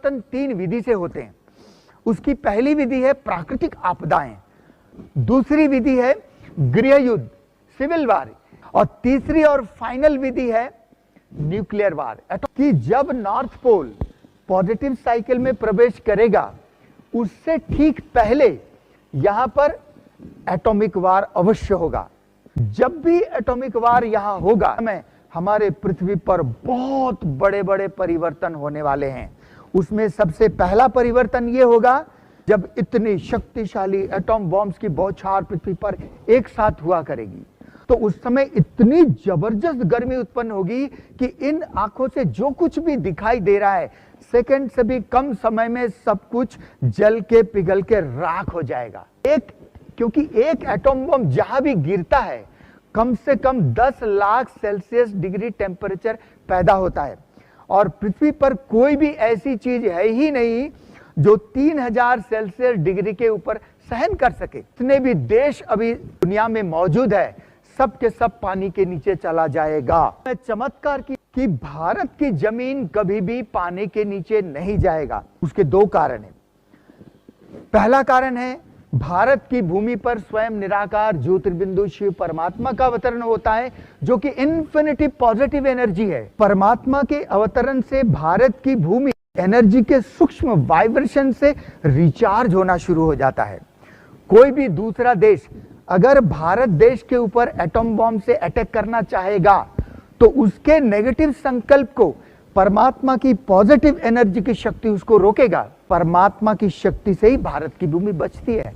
परिवर्तन 3 विधि से होते हैं। उसकी पहली विधि है प्राकृतिक आपदाएं, दूसरी विधि है गृह युद्ध, सिविल वार, और तीसरी और फाइनल विधि है न्यूक्लियर वार। कि जब नॉर्थ पोल पॉजिटिव साइकिल में प्रवेश करेगा उससे ठीक पहले यहां पर एटॉमिक वार अवश्य होगा। जब भी एटॉमिक वार यहां होगा हमें हमारे पृथ्वी पर बहुत बड़े बड़े परिवर्तन होने वाले हैं। उसमें सबसे पहला परिवर्तन यह होगा जब इतनी शक्तिशाली एटॉम बॉम्ब्स की बौछार पृथ्वी पर एक साथ हुआ करेगी, तो उस समय इतनी जबरदस्त गर्मी उत्पन्न होगी कि इन आंखों से जो कुछ भी दिखाई दे रहा है सेकंड से भी कम समय में सब कुछ जल के पिघल के राख हो जाएगा। क्योंकि एक एटॉम बम जहां भी गिरता है कम से कम 10 लाख सेल्सियस डिग्री टेम्परेचर पैदा होता है, और पृथ्वी पर कोई भी ऐसी चीज है ही नहीं जो 3000 सेल्सियस डिग्री के ऊपर सहन कर सके। जितने भी देश अभी दुनिया में मौजूद है सब के सब पानी के नीचे चला जाएगा। चमत्कार कि भारत की जमीन कभी भी पानी के नीचे नहीं जाएगा। उसके 2 कारण हैं। पहला कारण है भारत की भूमि पर स्वयं निराकार ज्योतिर्बिंदु शिव परमात्मा का अवतरण होता है, जो कि इन्फिनिटी पॉजिटिव एनर्जी है। परमात्मा के अवतरण से भारत की भूमि एनर्जी के सूक्ष्म वाइब्रेशन से रिचार्ज होना शुरू हो जाता है। कोई भी दूसरा देश अगर भारत देश के ऊपर एटॉम बॉम्ब से अटैक करना चाहेगा तो उसके नेगेटिव संकल्प को परमात्मा की पॉजिटिव एनर्जी की शक्ति उसको रोकेगा। परमात्मा की शक्ति से ही भारत की भूमि बचती है।